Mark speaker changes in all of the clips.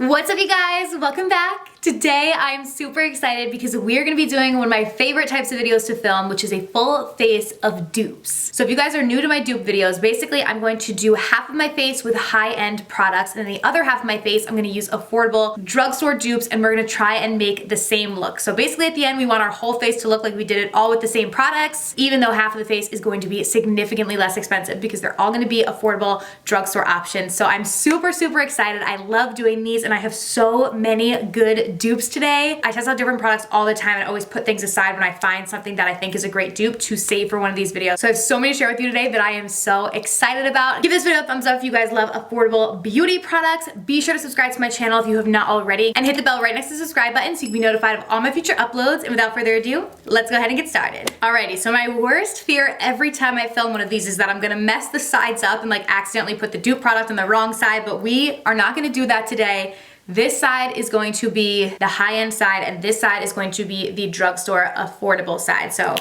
Speaker 1: What's up, you guys? Welcome back. Today I'm super excited because we're gonna be doing one of my favorite types of videos to film, which is a full face of dupes. So if you guys are new to my dupe videos, basically I'm going to do half of my face with high-end products, and then the other half of my face I'm gonna use affordable drugstore dupes, and we're gonna try and make the same look. So basically at the end we want our whole face to look like we did it all with the same products, even though half of the face is going to be significantly less expensive because they're all gonna be affordable drugstore options. So I'm super excited. I love doing these and I have so many good dupes today. I test out different products all the time and I always put things aside when I find something that I think is a great dupe to save for one of these videos. So I have so many to share with you today that I am so excited about. Give this video a thumbs up if you guys love affordable beauty products. Be sure to subscribe to my channel if you have not already, and hit the bell right next to the subscribe button so you can be notified of all my future uploads. And without further ado, let's go ahead and get started. Alrighty, so my worst fear every time I film one of these is that I'm gonna mess the sides up and like accidentally put the dupe product on the wrong side, but we are not gonna do that today. This side is going to be the high-end side and this side is going to be the drugstore affordable side. So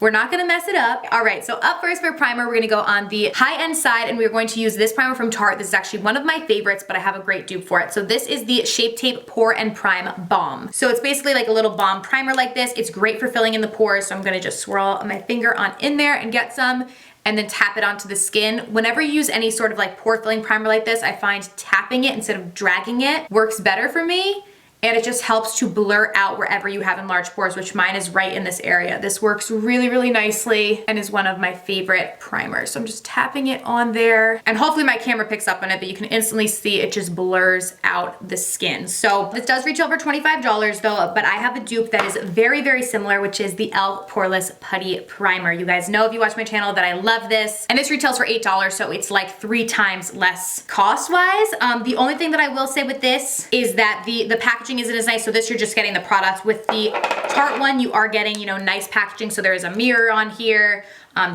Speaker 1: we're not gonna mess it up. All right, so up first for primer, we're gonna go on the high-end side and we're going to use this primer from Tarte. This is actually one of my favorites, but I have a great dupe for it. So this is the Shape Tape Pore and Prime Balm. So it's basically like a little balm primer like this. It's great for filling in the pores. So I'm gonna just swirl my finger on in there and get some, and then tap it onto the skin. Whenever you use any sort of like pore filling primer like this, I find tapping it instead of dragging it works better for me. And it just helps to blur out wherever you have enlarged pores, which mine is right in this area. This works really nicely and is one of my favorite primers. So I'm just tapping it on there, and hopefully my camera picks up on it, but you can instantly see it just blurs out the skin. So this does retail for $25 though, but I have a dupe that is very similar, which is the Elf Poreless Putty Primer. You guys know if you watch my channel that I love this, and this retails for $8, so it's like 3 times less cost-wise. The only thing that I will say with this is that the packaging isn't as nice. So this, you're just getting the product. With the Tarte one, you are getting, you know, nice packaging. So there is a mirror on here.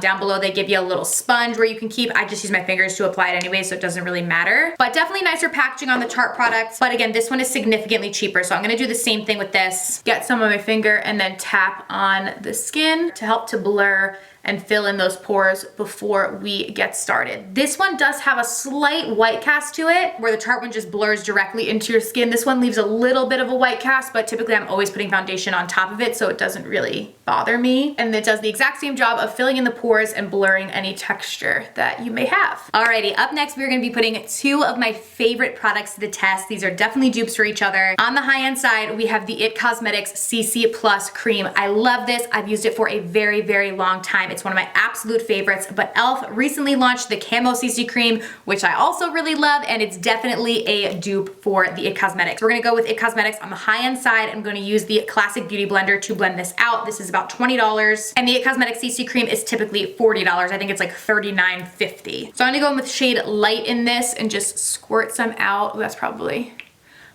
Speaker 1: Down below they give you a little sponge where you can keep. I just use my fingers to apply it anyway, so it doesn't really matter. But definitely nicer packaging on the Tarte products. But again, this one is significantly cheaper. So I'm gonna do the same thing with this. Get some on my finger and then tap on the skin to help to blur and fill in those pores before we get started. This one does have a slight white cast to it, where the Tarte one just blurs directly into your skin. This one leaves a little bit of a white cast, but typically I'm always putting foundation on top of it, so it doesn't really bother me. And it does the exact same job of filling in the pores and blurring any texture that you may have. Alrighty, up next we're gonna be putting 2 of my favorite products to the test. These are definitely dupes for each other. On the high-end side, we have the It Cosmetics CC Plus Cream. I love this. I've used it for a very long time. It's one of my absolute favorites, but Elf recently launched the Camo Cc Cream, which I also really love, and it's definitely a dupe for the It Cosmetics. We're gonna go with It Cosmetics on the high-end side. I'm gonna use the Classic Beauty Blender to blend this out. This is about $20, and the It Cosmetics CC Cream is typically $40. I think it's like $39.50. So I'm gonna go in with shade Light in this and just squirt some out. That's probably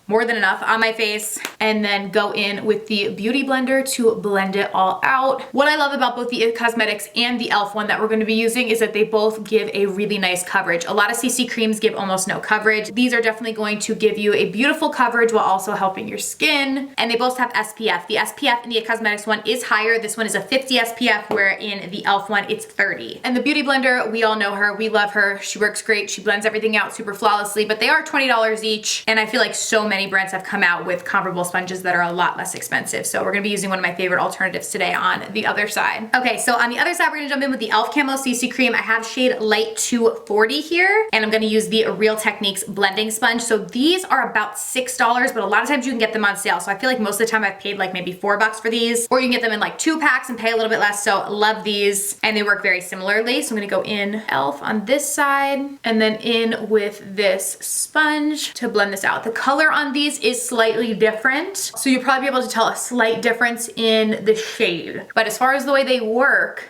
Speaker 1: more than enough on my face, and then go in with the Beauty Blender to blend it all out. What I love about both the It Cosmetics and the Elf one that we're gonna be using is that they both give a really nice coverage. A lot of CC creams give almost no coverage. These are definitely going to give you a beautiful coverage while also helping your skin, and they both have SPF. The SPF in the It Cosmetics one is higher. This one is a 50 SPF, where in the Elf one it's 30. And the Beauty Blender, we all know her, we love her. She works great. She blends everything out super flawlessly, but they are $20 each, and I feel like so many brands have come out with comparable sponges that are a lot less expensive. So we're gonna be using one of my favorite alternatives today on the other side. Okay, so on the other side, we're gonna jump in with the Elf Camo CC Cream. I have shade Light 240 here, and I'm gonna use the Real Techniques blending sponge. So these are about $6, but a lot of times you can get them on sale. So I feel like most of the time I've paid like maybe $4 for these, or you can get them in like 2 packs and pay a little bit less. So love these, and they work very similarly. So I'm gonna go in Elf on this side, and then in with this sponge to blend this out. The color on these is slightly different, so you'll probably be able to tell a slight difference in the shade. But as far as the way they work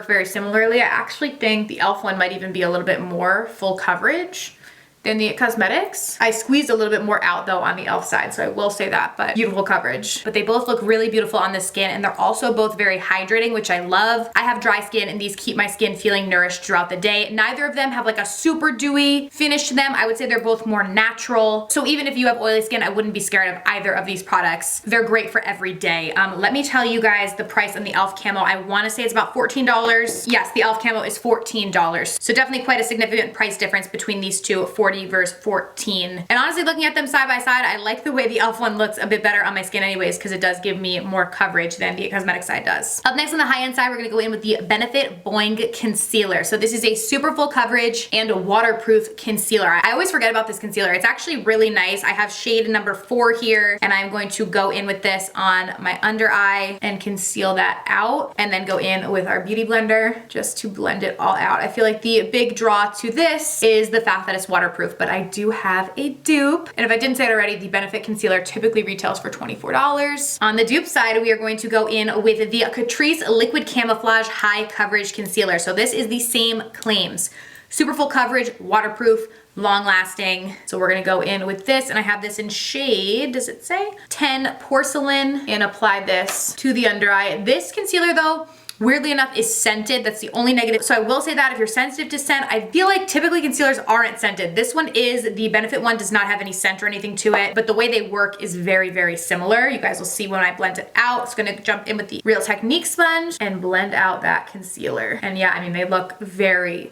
Speaker 1: very similarly. I actually think the Elf one might even be a little bit more full coverage than the It Cosmetics. I squeezed a little bit more out though on the Elf side, so I will say that, but beautiful coverage. But they both look really beautiful on the skin, and they're also both very hydrating, which I love. I have dry skin, and these keep my skin feeling nourished throughout the day. Neither of them have like a super dewy finish to them. I would say they're both more natural. So even if you have oily skin, I wouldn't be scared of either of these products. They're great for every day. Let me tell you guys the price on the Elf Camo. I wanna say it's about $14. Yes, the Elf Camo is $14. So definitely quite a significant price difference between these two, $40 40 versus 14. And honestly, looking at them side by side, I like the way the e.l.f. one looks a bit better on my skin anyways, because it does give me more coverage than the cosmetic side does. Up next on the high-end side, we're gonna go in with the Benefit Boing Concealer. So this is a super full coverage and waterproof concealer. I always forget about this concealer. It's actually really nice. I have shade number 4 here, and I'm going to go in with this on my under eye and conceal that out, and then go in with our beauty blender just to blend it all out. I feel like the big draw to this is the fact that it's waterproof, but I do have a dupe. And if I didn't say it already, the Benefit Concealer typically retails for $24. On the dupe side, we are going to go in with the Catrice Liquid Camouflage High Coverage Concealer. So this is the same claims. Super full coverage, waterproof, long lasting. So we're gonna go in with this, and I have this in shade, does it say? 10 Porcelain, and apply this to the under eye. This concealer though, weirdly enough, is scented. That's the only negative. So I will say that if you're sensitive to scent, I feel like typically concealers aren't scented. This one is. The Benefit one does not have any scent or anything to it, but the way they work is very, very similar. You guys will see when I blend it out. It's gonna jump in with the Real Technique sponge and blend out that concealer. And yeah, I mean, they look very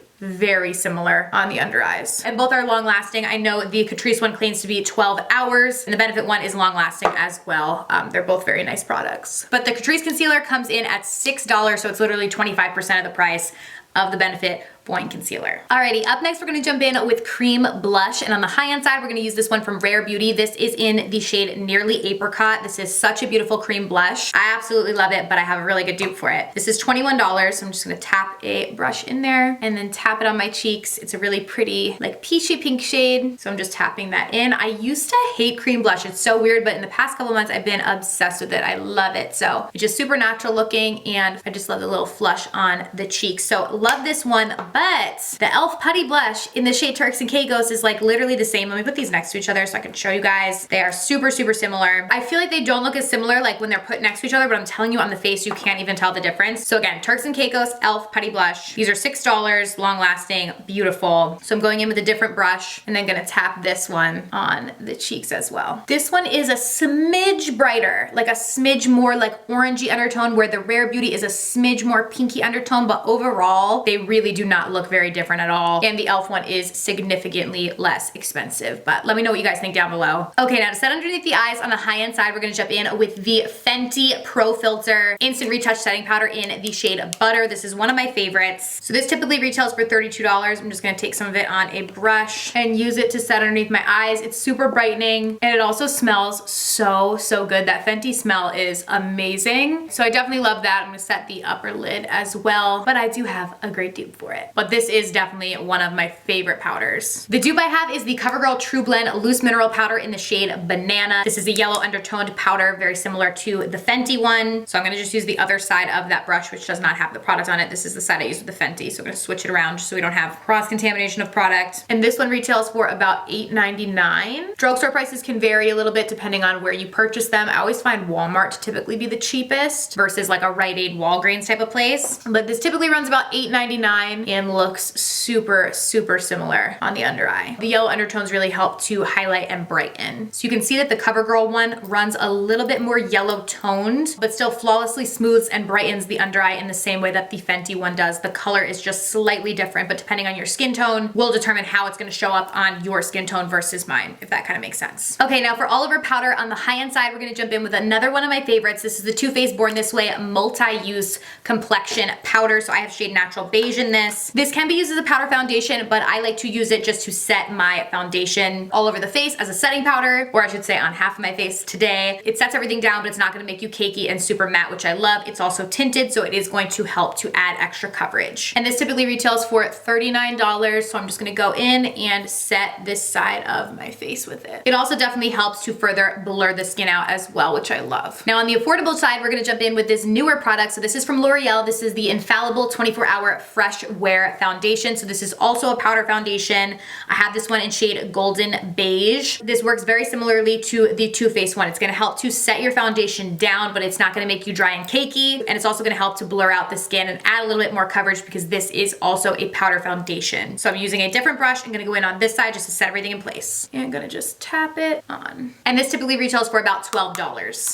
Speaker 1: similar on the under eyes. And both are long lasting. I know the Catrice one claims to be 12 hours, and the Benefit one is long lasting as well. They're both very nice products. But the Catrice concealer comes in at $6, so it's literally 25% of the price of the Benefit Boing Concealer. Alrighty, up next we're gonna jump in with Cream Blush, and on the high-end side we're gonna use this one from Rare Beauty. This is in the shade Nearly Apricot. This is such a beautiful cream blush. I absolutely love it, but I have a really good dupe for it. This is $21, so I'm just gonna tap a brush in there and then tap it on my cheeks. It's a really pretty, like, peachy pink shade, so I'm just tapping that in. I used to hate cream blush. It's so weird, but in the past couple months I've been obsessed with it. I love it. So it's just super natural looking, and I just love the little flush on the cheeks. So love this one. But the e.l.f. Putty Blush in the shade Turks and Caicos is like literally the same. Let me put these next to each other so I can show you guys. They are super similar. I feel like they don't look as similar like when they're put next to each other, but I'm telling you on the face, you can't even tell the difference. So again, Turks and Caicos, e.l.f. Putty Blush. These are $6, long lasting, beautiful. So I'm going in with a different brush and then gonna tap this one on the cheeks as well. This one is a smidge brighter, like a smidge more like orangey undertone, where the Rare Beauty is a smidge more pinky undertone, but overall, they really do not look very different at all. And the e.l.f. one is significantly less expensive, but let me know what you guys think down below. Okay, now to set underneath the eyes on the high-end side, we're gonna jump in with the Fenty Pro Filter Instant Retouch Setting Powder in the shade Butter. This is one of my favorites. So this typically retails for $32. I'm just gonna take some of it on a brush and use it to set underneath my eyes. It's super brightening, and it also smells so good. That Fenty smell is amazing. So I definitely love that. I'm gonna set the upper lid as well, but I do have a great dupe for it. But this is definitely one of my favorite powders. The dupe I have is the CoverGirl True Blend Loose Mineral Powder in the shade Banana. This is a yellow undertoned powder, very similar to the Fenty one. So I'm gonna just use the other side of that brush, which does not have the product on it. This is the side I use with the Fenty. So I'm gonna switch it around just so we don't have cross-contamination of product. And this one retails for about $8.99. Drugstore prices can vary a little bit depending on where you purchase them. I always find Walmart to typically be the cheapest versus like a Rite Aid, Walgreens type of place. But this typically runs about $8.99 and looks super similar on the under eye. The yellow undertones really help to highlight and brighten. So you can see that the CoverGirl one runs a little bit more yellow toned, but still flawlessly smooths and brightens the under eye in the same way that the Fenty one does. The color is just slightly different, but depending on your skin tone will determine how it's gonna show up on your skin tone versus mine, if that kind of makes sense. Okay, now for all of our powder on the high-end side, we're gonna jump in with another one of my favorites. This is the Too Faced Born This Way multi-use complexion powder. So I have shade Natural Beige in this. This can be used as a powder foundation, but I like to use it just to set my foundation all over the face as a setting powder, or I should say on half of my face today. It sets everything down, but it's not gonna make you cakey and super matte, which I love. It's also tinted, so it is going to help to add extra coverage. And this typically retails for $39, so I'm just gonna go in and set this side of my face with it. It also definitely helps to further blur the skin out as well, which I love. Now on the affordable side, we're gonna jump in with this newer product. So this is from L'Oreal. This is the Infallible 24-Hour Fresh Wear Foundation. So this is also a powder foundation. I have this one in shade Golden Beige. This works very similarly to the Too Faced one. It's gonna help to set your foundation down, but it's not gonna make you dry and cakey. And it's also gonna help to blur out the skin and add a little bit more coverage because this is also a powder foundation. So I'm using a different brush. I'm gonna go in on this side just to set everything in place. And I'm gonna just tap it on. And this typically retails for about $12.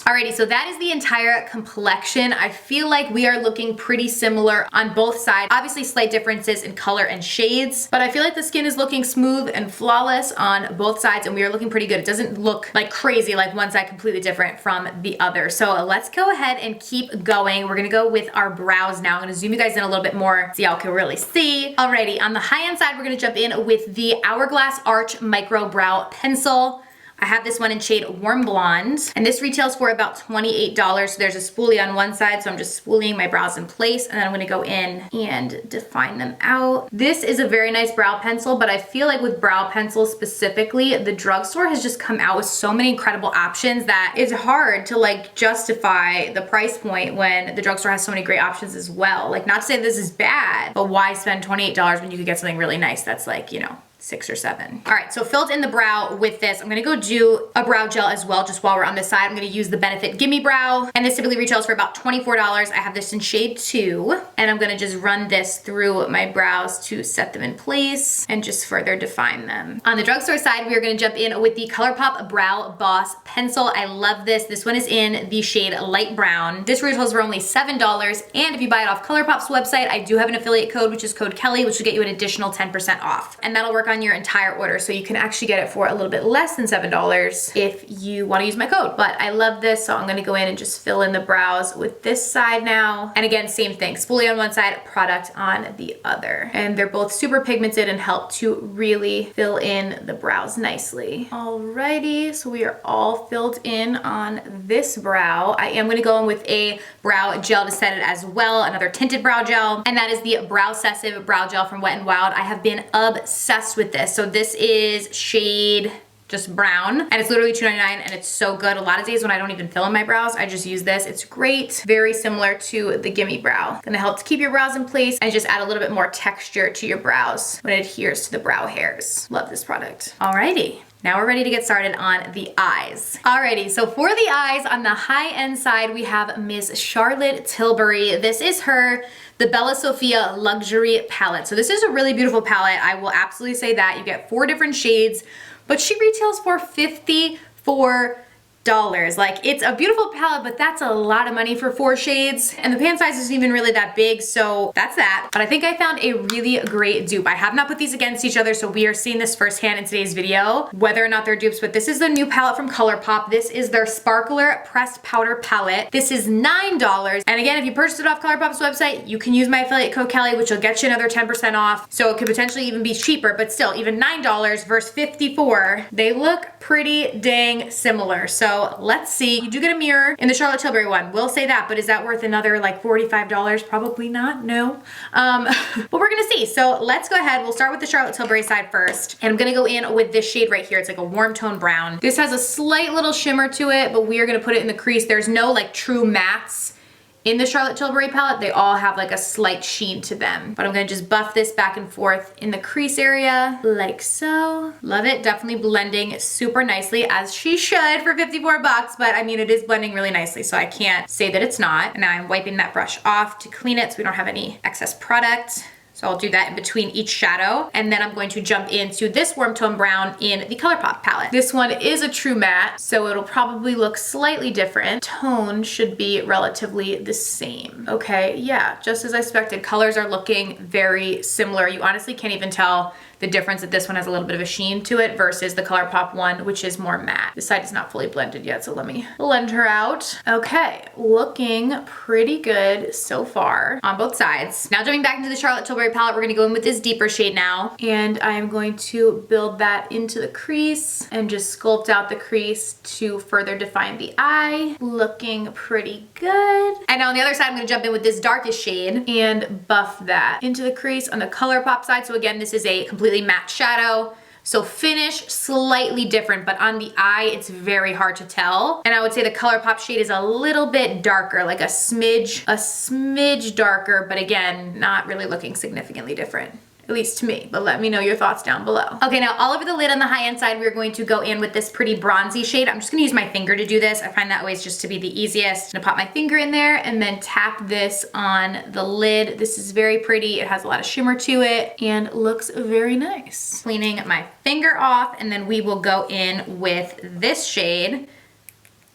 Speaker 1: Alrighty, so that is the entire complexion. I feel like we are looking pretty similar on both sides. Obviously slight differences differences in color and shades. But I feel like the skin is looking smooth and flawless on both sides, and we are looking pretty good. It doesn't look like crazy, like one side completely different from the other. So let's go ahead and keep going. We're gonna go with our brows now. I'm gonna zoom you guys in a little bit more so y'all can really see. Alrighty, on the high-end side, we're gonna jump in with the Hourglass Arch Micro Brow Pencil. I have this one in shade Warm Blonde, and this retails for about $28. So there's a spoolie on one side, so I'm just spooling my brows in place, and then I'm gonna go in and define them out. This is a very nice brow pencil, but I feel like with brow pencils specifically, the drugstore has just come out with so many incredible options that it's hard to like justify the price point when the drugstore has so many great options as well. Like, not to say this is bad, but why spend $28 when you could get something really nice that's like, you know, 6 or 7. All right, so filled in the brow with this. I'm gonna go do a brow gel as well, just while we're on this side. I'm gonna use the Benefit GimMe Brow, and this typically retails for about $24. I have this in shade 2, and I'm gonna just run this through my brows to set them in place and just further define them. On the drugstore side, we are gonna jump in with the Colourpop Brow Boss Pencil. I love this. This one is in the shade Light Brown. This retails for only $7, and if you buy it off Colourpop's website, I do have an affiliate code, which is code Kelly, which will get you an additional 10% off, and that'll work on your entire order, so you can actually get it for a little bit less than $7 if you want to use my code. But I love this, so I'm going to go in and just fill in the brows with this side now. And again, same thing, spoolie on one side, product on the other. And they're both super pigmented and help to really fill in the brows nicely. Alrighty, so we are all filled in on this brow. I am going to go in with a brow gel to set it as well, another tinted brow gel, and that is the Browcessive brow gel from Wet n Wild. I have been obsessed with this. So this is shade just brown, and it's literally $2.99, and it's so good. A lot of days when I don't even fill in my brows, I just use this. It's great. Very similar to the GimMe Brow. Gonna help to keep your brows in place and just add a little bit more texture to your brows when it adheres to the brow hairs. Love this product. Alrighty. Now we're ready to get started on the eyes. Alrighty, so for the eyes, on the high-end side, we have Miss Charlotte Tilbury. This is the Bella Sophia Luxury Palette. So this is a really beautiful palette. I will absolutely say that. You get 4 different shades, but she retails for $54. Like, it's a beautiful palette, but that's a lot of money for 4 shades. And the pan size isn't even really that big, so that's that. But I think I found a really great dupe. I have not put these against each other, so we are seeing this firsthand in today's video, whether or not they're dupes, but this is the new palette from Colourpop. This is their Sparkler Pressed Powder Palette. This is $9. And again, if you purchase it off Colourpop's website, you can use my affiliate code Kelly, which will get you another 10% off. So it could potentially even be cheaper, but still, even $9 versus $54, they look pretty dang similar. So let's see. You do get a mirror in the Charlotte Tilbury one. We'll say that, but is that worth another like $45? Probably not, no. But we're gonna see. So let's go ahead. We'll start with the Charlotte Tilbury side first. And I'm gonna go in with this shade right here. It's like a warm tone brown. This has a slight little shimmer to it, but we are gonna put it in the crease. There's no like true mattes in the Charlotte Tilbury palette. They all have like a slight sheen to them. But I'm gonna just buff this back and forth in the crease area, like so. Love it, definitely blending super nicely, as she should for 54 bucks, but I mean, it is blending really nicely, so I can't say that it's not. And now I'm wiping that brush off to clean it so we don't have any excess product. So I'll do that in between each shadow. And then I'm going to jump into this warm tone brown in the Colourpop palette. This one is a true matte, so it'll probably look slightly different. Tone should be relatively the same. Okay, yeah, just as I expected. Colors are looking very similar. You honestly can't even tell the difference that this one has a little bit of a sheen to it versus the Colourpop one, which is more matte. This side is not fully blended yet, so let me blend her out. Okay, looking pretty good so far on both sides. Now jumping back into the Charlotte Tilbury palette, we're gonna go in with this deeper shade now, and I'm going to build that into the crease and just sculpt out the crease to further define the eye. Looking pretty good. And now on the other side, I'm gonna jump in with this darkest shade and buff that into the crease on the Colourpop side. So again, this is a completely matte shadow. So finish slightly different, but on the eye, it's very hard to tell. And I would say the Colourpop shade is a little bit darker, like a smidge darker, but again, not really looking significantly different. At least to me, but let me know your thoughts down below. Okay, now all over the lid on the high-end side, we're going to go in with this pretty bronzy shade. I'm just gonna use my finger to do this. I find that always just to be the easiest. I'm gonna pop my finger in there and then tap this on the lid. This is very pretty. It has a lot of shimmer to it and looks very nice. Cleaning my finger off, and then we will go in with this shade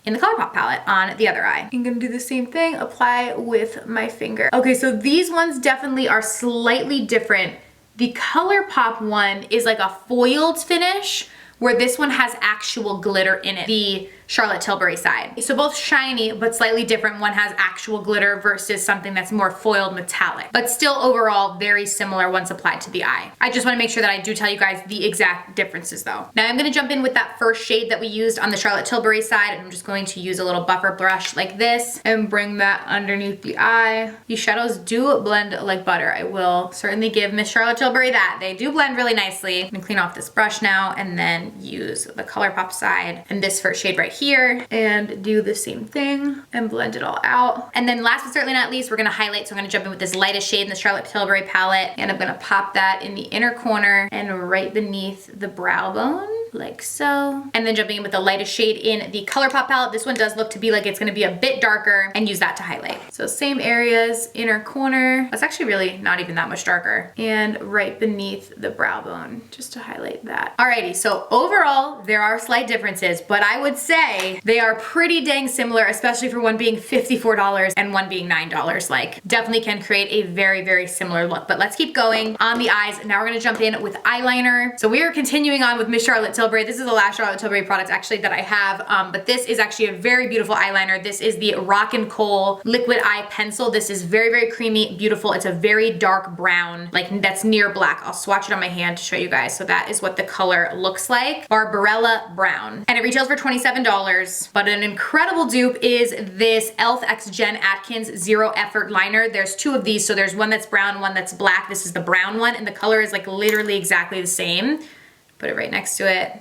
Speaker 1: in the Colourpop palette on the other eye. I'm gonna do the same thing, apply with my finger. Okay, so these ones definitely are slightly different. The Colourpop one is like a foiled finish, where this one has actual glitter in it, the Charlotte Tilbury side. So both shiny, but slightly different. One has actual glitter versus something that's more foiled metallic, but still overall very similar once applied to the eye. I just wanna make sure that I do tell you guys the exact differences though. Now I'm gonna jump in with that first shade that we used on the Charlotte Tilbury side, and I'm just going to use a little buffer brush like this and bring that underneath the eye. These shadows do blend like butter. I will certainly give Miss Charlotte Tilbury that. They do blend really nicely. I'm gonna clean off this brush now and then use the Colourpop side and this first shade right here and do the same thing and blend it all out. And then last but certainly not least, we're gonna highlight. So I'm gonna jump in with this lightest shade in the Charlotte Tilbury palette, and I'm gonna pop that in the inner corner and right beneath the brow bone, like so. And then jumping in with the lightest shade in the Colourpop palette. This one does look to be like it's gonna be a bit darker, and use that to highlight. So same areas, inner corner. That's actually really not even that much darker. And right beneath the brow bone, just to highlight that. Alrighty, so overall, there are slight differences, but I would say they are pretty dang similar, especially for one being $54 and one being $9. Like, definitely can create a very, very similar look. But let's keep going on the eyes. Now we're gonna jump in with eyeliner. So we are continuing on with Miss Charlotte Tilbury. This is the last Charlotte Tilbury product actually that I have, but this is actually a very beautiful eyeliner. This is the Rock and Kohl Liquid Eye Pencil. This is very, very creamy, beautiful. It's a very dark brown, like that's near black. I'll swatch it on my hand to show you guys. So that is what the color looks like. Barbarella Brown. And it retails for $27, but an incredible dupe is this Elfx Jen Atkins Zero Effort Liner. There's two of these, so there's one that's brown, one that's black. This is the brown one, and the color is like literally exactly the same. Put it right next to it.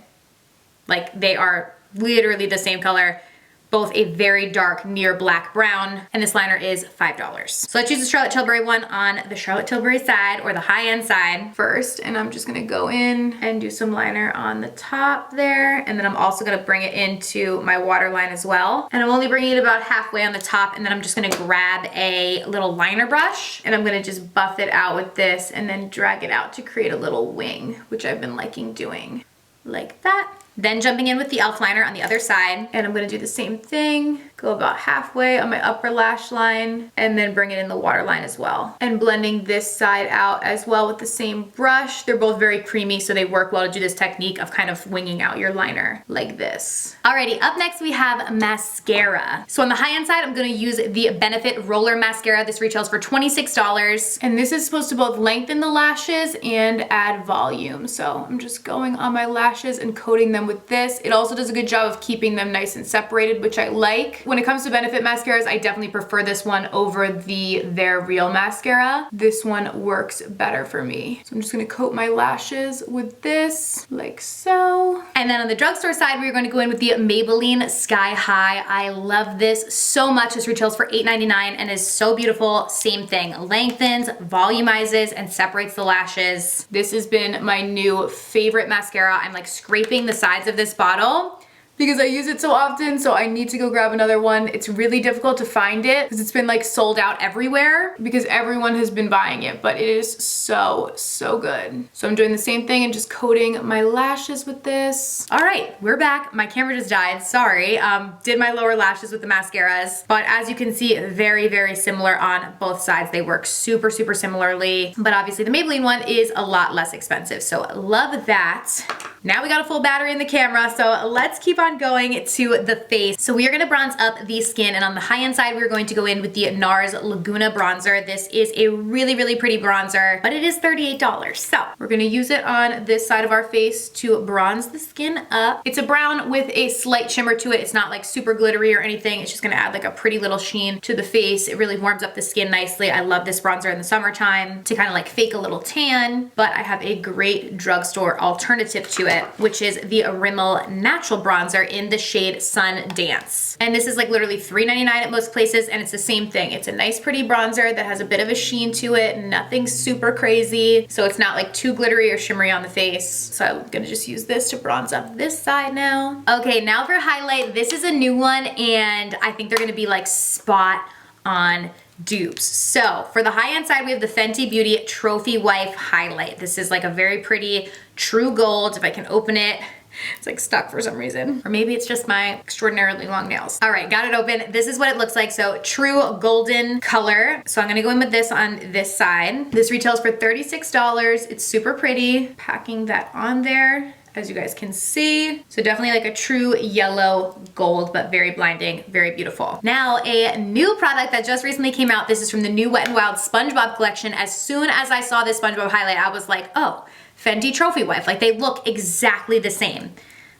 Speaker 1: Like, they are literally the same color. Both a very dark near black brown, and this liner is $5. So let's use the Charlotte Tilbury one on the Charlotte Tilbury side, or the high-end side first, and I'm just gonna go in and do some liner on the top there, and then I'm also gonna bring it into my waterline as well. And I'm only bringing it about halfway on the top, and then I'm just gonna grab a little liner brush, and I'm gonna just buff it out with this, and then drag it out to create a little wing, which I've been liking doing, like that. Then jumping in with the e.l.f. liner on the other side, and I'm gonna do the same thing, go about halfway on my upper lash line, and then bring it in the waterline as well. And blending this side out as well with the same brush. They're both very creamy, so they work well to do this technique of kind of winging out your liner like this. Alrighty, up next we have mascara. So on the high-end side, I'm gonna use the Benefit Roller Mascara. This retails for $26, and this is supposed to both lengthen the lashes and add volume. So I'm just going on my lashes and coating them with this. It also does a good job of keeping them nice and separated, which I like. When it comes to Benefit mascaras, I definitely prefer this one over the They're Real mascara. This one works better for me. So I'm just gonna coat my lashes with this, like so. And then on the drugstore side, we're going to go in with the Maybelline Sky High. I love this so much. This retails for $8.99 and is so beautiful. Same thing, lengthens, volumizes, and separates the lashes. This has been my new favorite mascara. I'm like scraping the sides of this bottle because I use it so often, so I need to go grab another one. It's really difficult to find it because it's been like sold out everywhere because everyone has been buying it, but it is so, so good. So I'm doing the same thing and just coating my lashes with this. All right, we're back. My camera just died, sorry. Did my lower lashes with the mascaras, but as you can see, very, very similar on both sides. They work super, super similarly, but obviously the Maybelline one is a lot less expensive, so love that. Now we got a full battery in the camera, so let's keep on going to the face. So we are gonna bronze up the skin, and on the high-end side, we're going to go in with the Nars Laguna bronzer. This is a really, really pretty bronzer, but it is $38. So we're gonna use it on this side of our face to bronze the skin up. It's a brown with a slight shimmer to it. It's not like super glittery or anything. It's just gonna add like a pretty little sheen to the face. It really warms up the skin nicely. I love this bronzer in the summertime to kind of like fake a little tan, but I have a great drugstore alternative to it, which is the Rimmel Natural Bronzer in the shade Sun Dance. And this is like literally $3.99 at most places, and it's the same thing. It's a nice pretty bronzer that has a bit of a sheen to it, nothing super crazy, so it's not like too glittery or shimmery on the face. So I'm gonna just use this to bronze up this side now. Okay, now for highlight. This is a new one, and I think they're gonna be like spot on dupes. So for the high-end side, we have the Fenty Beauty Trophy Wife Highlight. This is like a very pretty true gold. If I can open it, It's like stuck for some reason. Or maybe it's just my extraordinarily long nails. All right, got it open. This is what it looks like. So true golden color. So I'm gonna go in with this on this side. This retails for $36. It's super pretty. Packing that on there, as you guys can see. So definitely like a true yellow gold, but very blinding, very beautiful. Now a new product that just recently came out. This is from the new Wet n Wild Spongebob collection. As soon as I saw this Spongebob highlight, I was like, oh, Fenty Trophy Wife. Like they look exactly the same.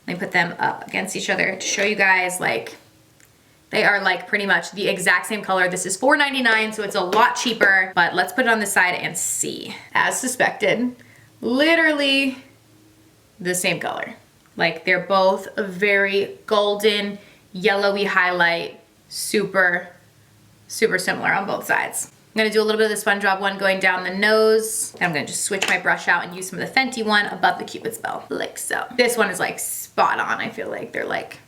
Speaker 1: Let me put them up against each other to show you guys, like they are like pretty much the exact same color. This is $4.99, so it's a lot cheaper, but let's put it on the side and see. As suspected, literally the same color. Like they're both a very golden, yellowy highlight, super, super similar on both sides. I'm gonna do a little bit of the SpongeBob one going down the nose. And I'm gonna just switch my brush out and use some of the Fenty one above the Cupid's bow, like so. This one is like spot on. I feel like they're like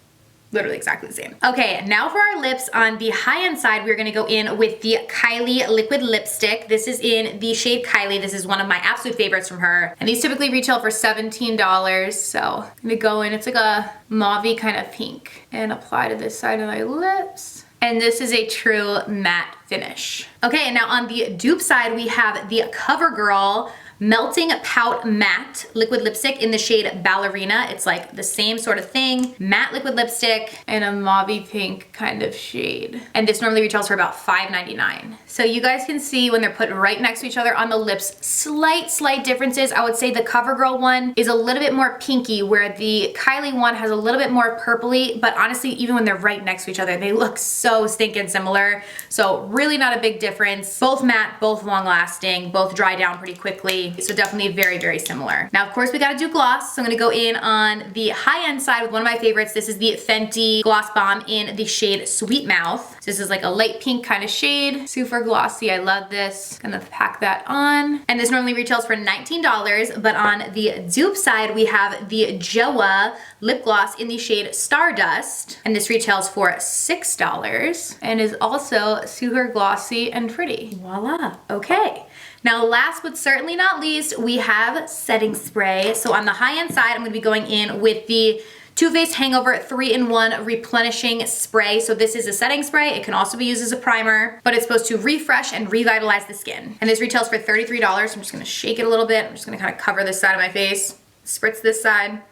Speaker 1: literally exactly the same. Okay, now for our lips. On the high-end side, we're gonna go in with the Kylie liquid lipstick. This is in the shade Kylie. This is one of my absolute favorites from her. And these typically retail for $17. So I'm gonna go in, it's like a mauve-y kind of pink, and apply to this side of my lips. And this is a true matte finish. Okay, and now on the dupe side, we have the Covergirl Melting Pout Matte Liquid Lipstick in the shade Ballerina. It's like the same sort of thing. Matte liquid lipstick in a mauve pink kind of shade. And this normally retails for about $5.99. So you guys can see when they're put right next to each other on the lips, slight differences. I would say the Covergirl one is a little bit more pinky, where the Kylie one has a little bit more purpley, but honestly, even when they're right next to each other, they look so stinking similar. So really not a big difference. Both matte, both long lasting, both dry down pretty quickly. So definitely very, very similar. Now, of course, we gotta do gloss. So I'm gonna go in on the high-end side with one of my favorites. This is the Fenty Gloss Bomb in the shade Sweet Mouth. So this is like a light pink kind of shade. Super glossy, I love this. Gonna pack that on. And this normally retails for $19, but on the dupe side, we have the Joa lip gloss in the shade Stardust. And this retails for $6 and is also super glossy and pretty. Voila, okay. Now last but certainly not least, we have setting spray. So on the high-end side, I'm gonna be going in with the Too Faced Hangover 3-in-1 Replenishing Spray. So this is a setting spray. It can also be used as a primer, but it's supposed to refresh and revitalize the skin. And this retails for $33. I'm just gonna shake it a little bit. I'm just gonna kind of cover this side of my face, spritz this side,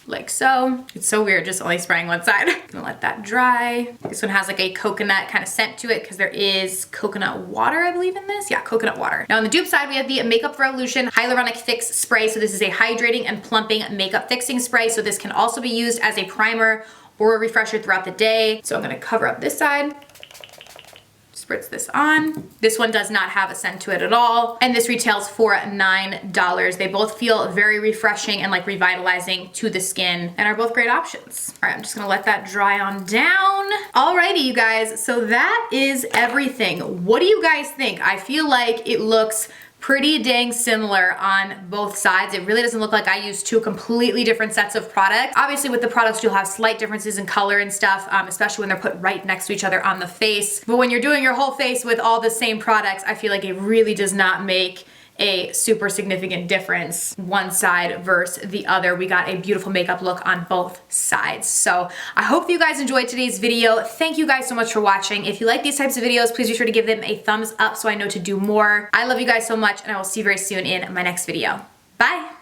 Speaker 1: like so. It's so weird just only spraying one side. Gonna let that dry. This one has like a coconut kind of scent to it because there is coconut water, I believe, in this. Yeah, coconut water. Now on the dupe side, we have the Makeup Revolution Hyaluronic Fix Spray. So this is a hydrating and plumping makeup fixing spray. So this can also be used as a primer or a refresher throughout the day. So I'm gonna cover up this side, spritz this on. This one does not have a scent to it at all. And this retails for $9. They both feel very refreshing and like revitalizing to the skin and are both great options. All right, I'm just gonna let that dry on down. Alrighty, you guys, so that is everything. What do you guys think? I feel like it looks pretty dang similar on both sides. It really doesn't look like I used two completely different sets of product. Obviously with the products you'll have slight differences in color and stuff, especially when they're put right next to each other on the face. But when you're doing your whole face with all the same products, I feel like it really does not make a super significant difference one side versus the other. We got a beautiful makeup look on both sides. So I hope you guys enjoyed today's video. Thank you guys so much for watching. If you like these types of videos, please be sure to give them a thumbs up so I know to do more. I love you guys so much, and I will see you very soon in my next video. Bye.